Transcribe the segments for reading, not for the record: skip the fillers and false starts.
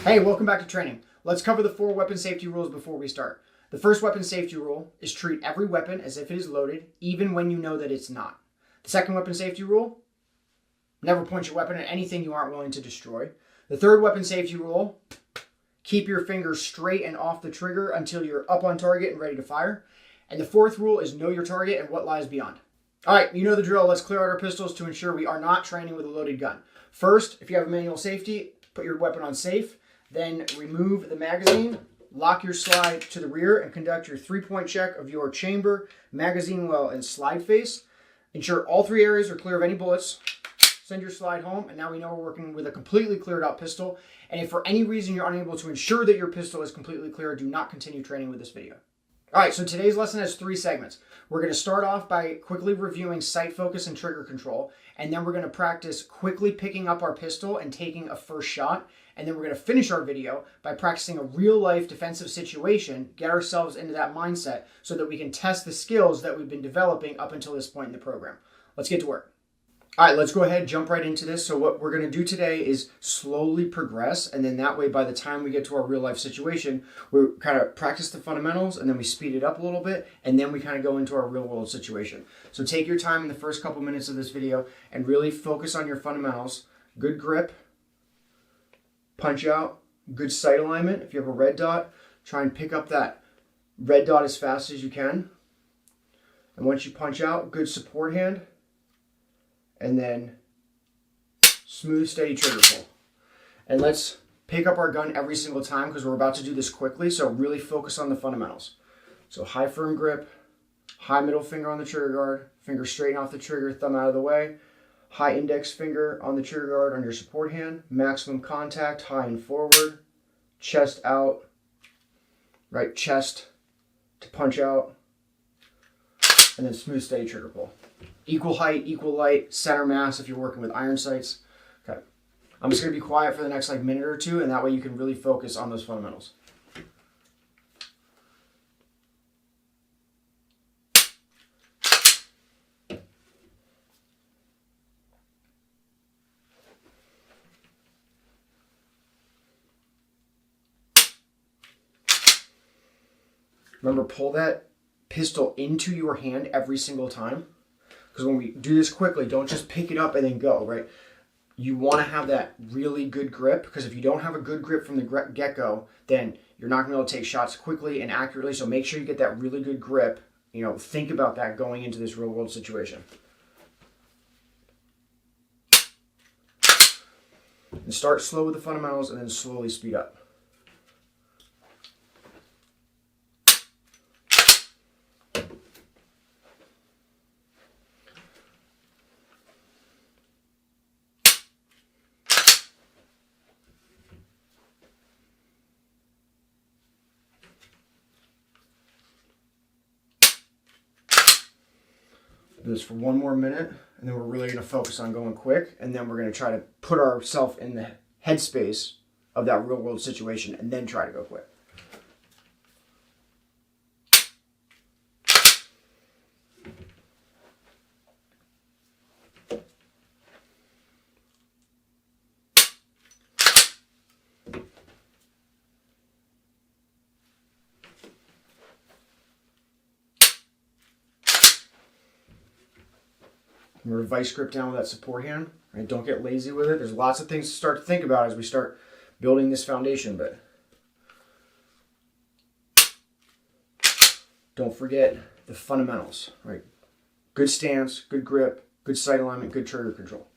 Hey, welcome back to training. Let's cover the 4 weapon safety rules before we start. The first weapon safety rule is treat every weapon as if it is loaded, even when you know that it's not. The second weapon safety rule, never point your weapon at anything you aren't willing to destroy. The third weapon safety rule, keep your fingers straight and off the trigger until you're up on target and ready to fire. And the fourth rule is know your target and what lies beyond. All right, you know the drill. Let's clear out our pistols to ensure we are not training with a loaded gun. First, if you have a manual safety, put your weapon on safe. Then remove the magazine, lock your slide to the rear, and conduct your 3-point check of your chamber, magazine well, and slide face. Ensure all 3 areas are clear of any bullets. Send your slide home, and now we know we're working with a completely cleared out pistol. And if for any reason you're unable to ensure that your pistol is completely clear, do not continue training with this video. All right, so today's lesson has 3 segments. We're going to start off by quickly reviewing sight focus and trigger control, and then we're going to practice quickly picking up our pistol and taking a first shot, and then we're going to finish our video by practicing a real-life defensive situation, get ourselves into that mindset so that we can test the skills that we've been developing up until this point in the program. Let's get to work. All right, let's go ahead, jump right into this. So what we're going to do today is slowly progress, and then that way by the time we get to our real life situation, we kind of practice the fundamentals, and then we speed it up a little bit, and then we kind of go into our real world situation. So take your time in the first couple minutes of this video and really focus on your fundamentals. Good grip, punch out, good sight alignment. If you have a red dot, try and pick up that red dot as fast as you can. And once you punch out, good support hand. And then smooth, steady trigger pull. And let's pick up our gun every single time because we're about to do this quickly, so really focus on the fundamentals. So high firm grip, high middle finger on the trigger guard, finger straight off the trigger, thumb out of the way, high index finger on the trigger guard on your support hand, maximum contact, high and forward, chest out, right chest to punch out, and then smooth, steady trigger pull. Equal height, equal light, center mass if you're working with iron sights. Okay. I'm just going to be quiet for the next minute or two, and that way you can really focus on those fundamentals. Remember, pull that pistol into your hand every single time. Because when we do this quickly, don't just pick it up and then go, right? You want to have that really good grip, because if you don't have a good grip from the get-go, then you're not going to be able to take shots quickly and accurately. So make sure you get that really good grip. You know, think about that going into this real-world situation. And start slow with the fundamentals and then slowly speed up. Do this for 1 more minute, and then we're really going to focus on going quick, and then we're going to try to put ourselves in the headspace of that real world situation and then try to go quick. Remember, vice grip down with that support hand. Right? Don't get lazy with it. There's lots of things to start to think about as we start building this foundation, but don't forget the fundamentals. Right? Good stance, good grip, good sight alignment, good trigger control.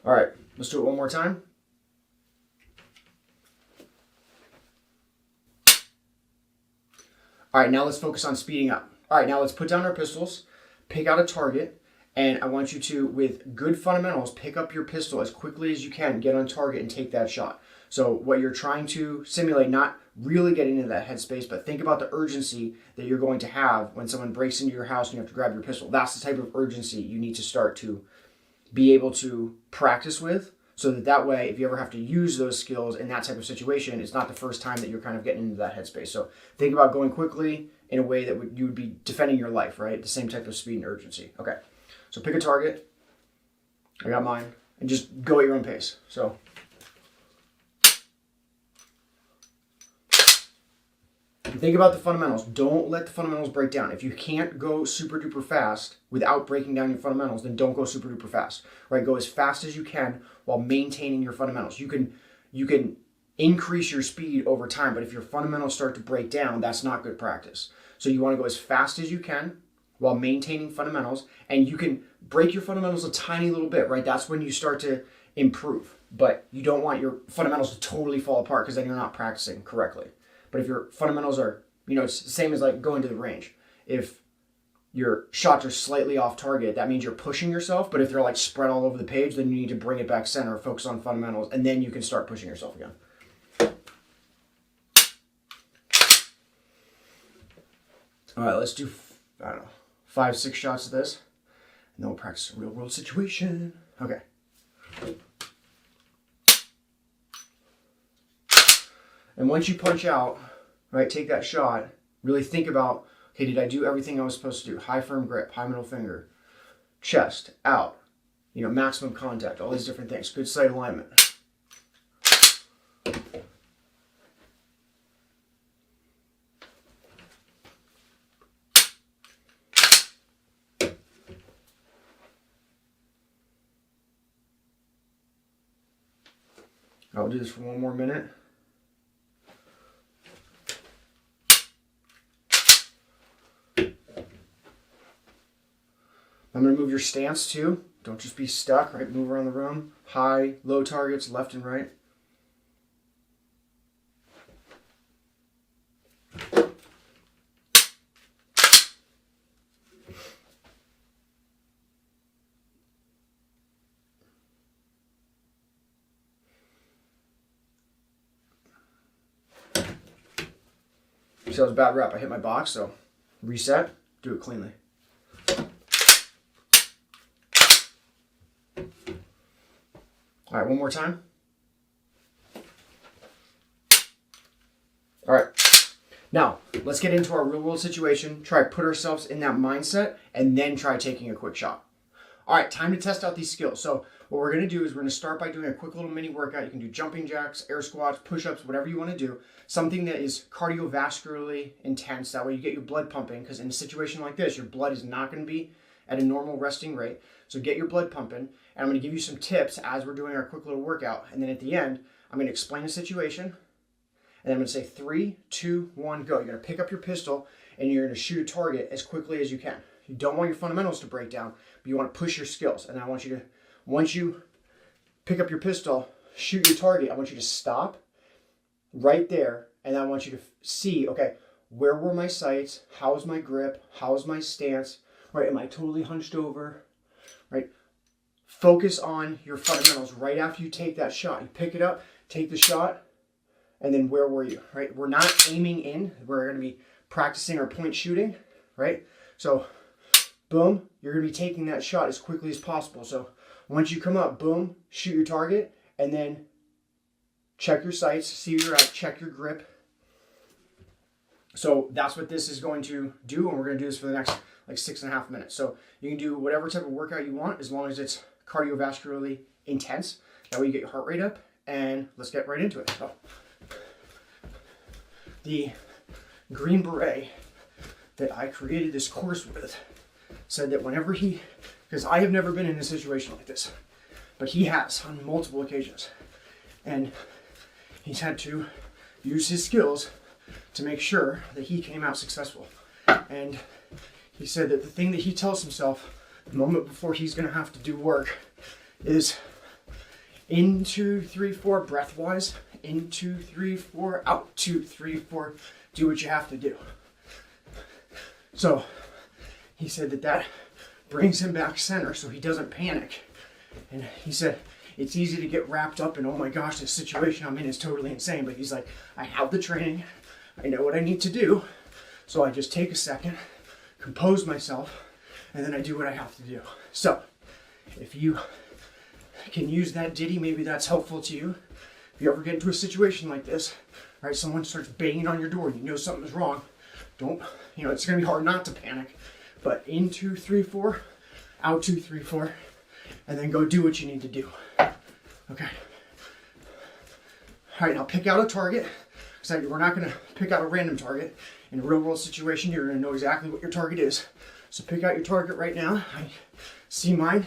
All right, let's do it one more time. All right, now let's focus on speeding up. All right, now let's put down our pistols, pick out a target, and I want you to, with good fundamentals, pick up your pistol as quickly as you can, get on target, and take that shot. So what you're trying to simulate, not really getting into that headspace, but think about the urgency that you're going to have when someone breaks into your house and you have to grab your pistol. That's the type of urgency you need to start to be able to practice with, so that way, if you ever have to use those skills in that type of situation, it's not the first time that you're kind of getting into that headspace. So think about going quickly in a way that you would be defending your life, right? The same type of speed and urgency. Okay, so pick a target, I got mine. And just go at your own pace. So. Think about the fundamentals. Don't let the fundamentals break down. If you can't go super duper fast without breaking down your fundamentals, then don't go super duper fast. Right? Go as fast as you can while maintaining your fundamentals. You can increase your speed over time, but if your fundamentals start to break down, that's not good practice. So you want to go as fast as you can while maintaining fundamentals, and you can break your fundamentals a tiny little bit, right? That's when you start to improve. But you don't want your fundamentals to totally fall apart because then you're not practicing correctly. But if your fundamentals are, it's the same as like going to the range. If your shots are slightly off target, that means you're pushing yourself. But if they're like spread all over the page, then you need to bring it back center, focus on fundamentals, and then you can start pushing yourself again. All right, let's do, 5, 6 shots of this. And then we'll practice a real world situation. Okay. And once you punch out, right, take that shot, really think about, okay, did I do everything I was supposed to do? High firm grip, high middle finger, chest, out, maximum contact, all these different things. Good sight alignment. I'll do this for one more minute. I'm going to move your stance too. Don't just be stuck, right? Move around the room. High, low targets, left and right. So that was a bad rep. I hit my box, so reset, do it cleanly. All right, one more time. All right, now let's get into our real world situation. Try to put ourselves in that mindset and then try taking a quick shot. All right, time to test out these skills. So what we're gonna do is we're gonna start by doing a quick little mini workout. You can do jumping jacks, air squats, push-ups, whatever you wanna do. Something that is cardiovascularly intense. That way you get your blood pumping, because in a situation like this, your blood is not gonna be at a normal resting rate. So get your blood pumping, and I'm gonna give you some tips as we're doing our quick little workout. And then at the end, I'm gonna explain the situation, and then I'm gonna say 3, 2, 1, go. You're gonna pick up your pistol, and you're gonna shoot a target as quickly as you can. You don't want your fundamentals to break down, but you want to push your skills. And I want you to, once you pick up your pistol, shoot your target, I want you to stop right there. And I want you to see, okay, where were my sights? How is my grip? How is my stance? Right, am I totally hunched over? Right, focus on your fundamentals right after you take that shot. You pick it up, take the shot, and then where were you? Right, we're not aiming in. We're going to be practicing our point shooting, right? So boom, you're going to be taking that shot as quickly as possible. So once you come up, boom, shoot your target, and then check your sights, see where you're at, check your grip. So that's what this is going to do, and we're going to do this for the next like 6.5 minutes. So you can do whatever type of workout you want as long as it's cardiovascularly intense. That way you get your heart rate up, and let's get right into it. So the Green Beret that I created this course with said that whenever because I have never been in a situation like this, but he has on multiple occasions. And he's had to use his skills to make sure that he came out successful. And he said that the thing that he tells himself the moment before he's gonna have to do work is in 2, 3, 4, breath-wise, in 2, 3, 4, out 2, 3, 4, do what you have to do. So he said that brings him back center so he doesn't panic. And he said, it's easy to get wrapped up in, oh my gosh, this situation I'm in is totally insane. But he's like, I have the training. I know what I need to do. So I just take a second, compose myself, and then I do what I have to do. So if you can use that ditty, maybe that's helpful to you. If you ever get into a situation like this, right, someone starts banging on your door and you know something's wrong, don't, it's going to be hard not to panic. But in 2, 3, 4, out 2, 3, 4, and then go do what you need to do. Okay. All right, now pick out a target. So we're not gonna pick out a random target. In a real world situation, you're gonna know exactly what your target is. So pick out your target right now. I see mine.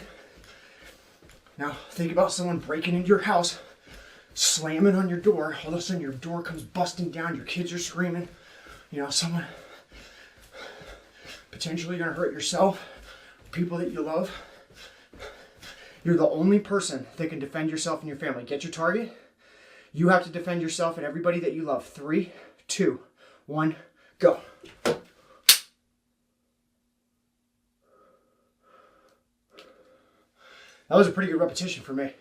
Now think about someone breaking into your house, slamming on your door. All of a sudden your door comes busting down, your kids are screaming. You know, someone potentially gonna hurt yourself, people that you love. You're the only person that can defend yourself and your family. Get your target. You have to defend yourself and everybody that you love. 3, 2, 1, go. That was a pretty good repetition for me.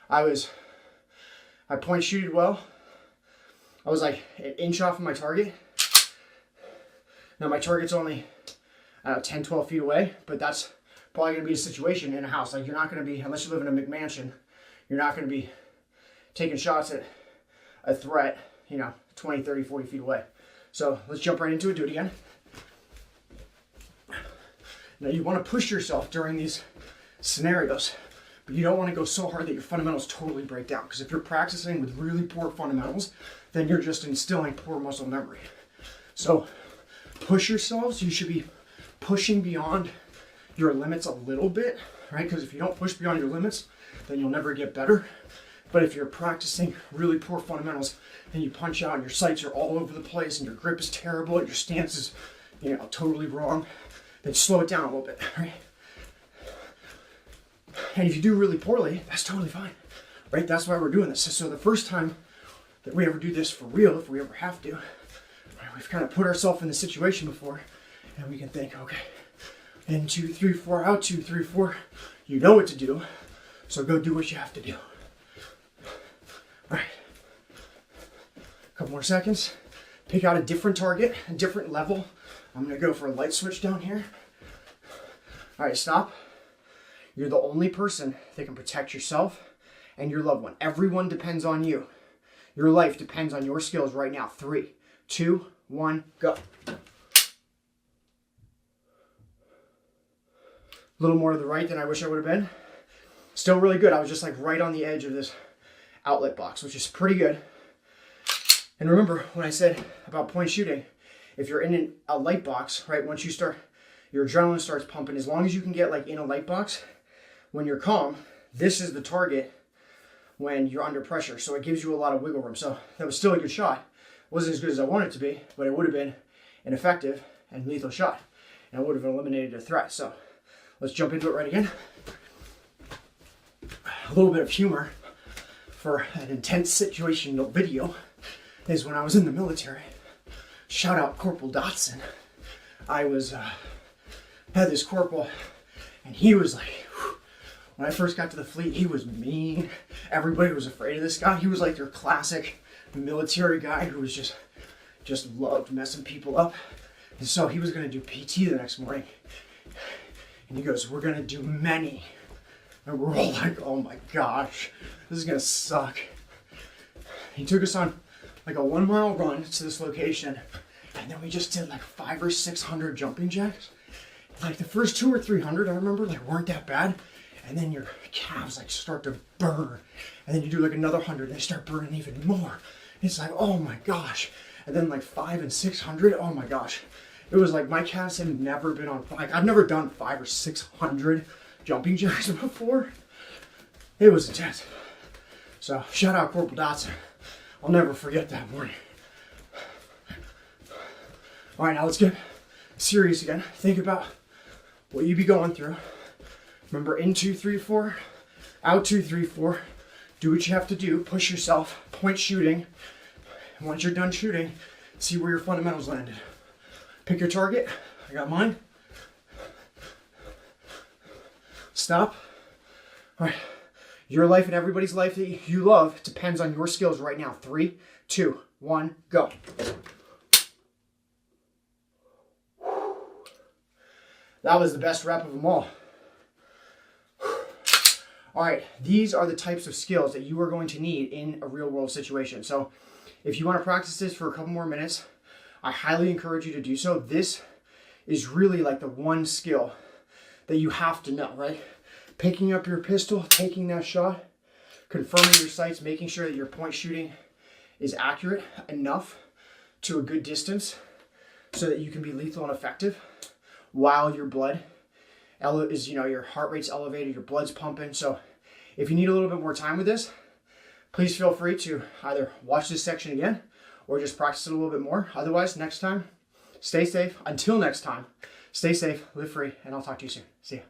I point shooted well. I was like an inch off of my target. Now my target's only 10, 12 feet away, but that's probably gonna be a situation in a house. Like you're not gonna be, unless you live in a McMansion, you're not gonna be taking shots at a threat, 20, 30, 40 feet away. So let's jump right into it, do it again. Now you wanna push yourself during these scenarios, but you don't wanna go so hard that your fundamentals totally break down. Because if you're practicing with really poor fundamentals, then you're just instilling poor muscle memory. So push yourselves, you should be pushing beyond your limits a little bit, right? Because if you don't push beyond your limits, then you'll never get better. But if you're practicing really poor fundamentals and you punch out and your sights are all over the place and your grip is terrible and your stance is, totally wrong, then slow it down a little bit, right? And if you do really poorly, that's totally fine, right? That's why we're doing this. So the first time that we ever do this for real, if we ever have to, right, we've kind of put ourselves in the situation before and we can think, okay, in 2, 3, 4, out 2, 3, 4, you know what to do, so go do what you have to do. All right, a couple more seconds. Pick out a different target, a different level. I'm gonna go for a light switch down here. All right, stop. You're the only person that can protect yourself and your loved one. Everyone depends on you. Your life depends on your skills right now. 3, 2, 1, go. A little more to the right than I wish I would have been. Still really good. I was just like right on the edge of this outlet box, which is pretty good. And remember when I said about point shooting, if you're in a light box, right, once you start, your adrenaline starts pumping. As long as you can get like in a light box, when you're calm, this is the target when you're under pressure. So it gives you a lot of wiggle room. So that was still a good shot. It wasn't as good as I wanted it to be, but it would have been an effective and lethal shot. And I would have eliminated a threat. So let's jump into it right again. A little bit of humor for an intense situational video is when I was in the military. Shout out Corporal Dotson. I had this corporal and he was like, whew, when I first got to the fleet, he was mean. Everybody was afraid of this guy. He was like your classic military guy who was just loved messing people up. And so he was gonna do PT the next morning. And he goes, we're gonna do many. And we're all like, oh my gosh, this is gonna suck. He took us on like a 1 mile run to this location. And then we just did like 500 or 600 jumping jacks. Like the first 200 or 300, I remember, like weren't that bad. And then your calves like start to burn. And then you do like another 100 and they start burning even more. It's like, oh my gosh. And then like 500 and 600, oh my gosh. It was like my calves had never been on, like I've never done 500 or 600 jumping jacks before. It was intense. So shout out Corporal Dotson. I'll never forget that morning. All right, now let's get serious again. Think about what you be going through. Remember, in 2, 3, 4, out 2, 3, 4. Do what you have to do. Push yourself. Point shooting. And once you're done shooting, see where your fundamentals landed. Pick your target. I got mine. Stop. All right. Your life and everybody's life that you love depends on your skills right now. 3, 2, 1, go. That was the best rep of them all. All right, these are the types of skills that you are going to need in a real world situation. So if you want to practice this for a couple more minutes, I highly encourage you to do so. This is really like the one skill that you have to know, right? Picking up your pistol, taking that shot, confirming your sights, making sure that your point shooting is accurate enough to a good distance so that you can be lethal and effective while your blood is, your heart rate's elevated, your blood's pumping. So if you need a little bit more time with this, please feel free to either watch this section again or just practice it a little bit more. Otherwise, next time, stay safe. Until next time, stay safe, live free, and I'll talk to you soon. See ya.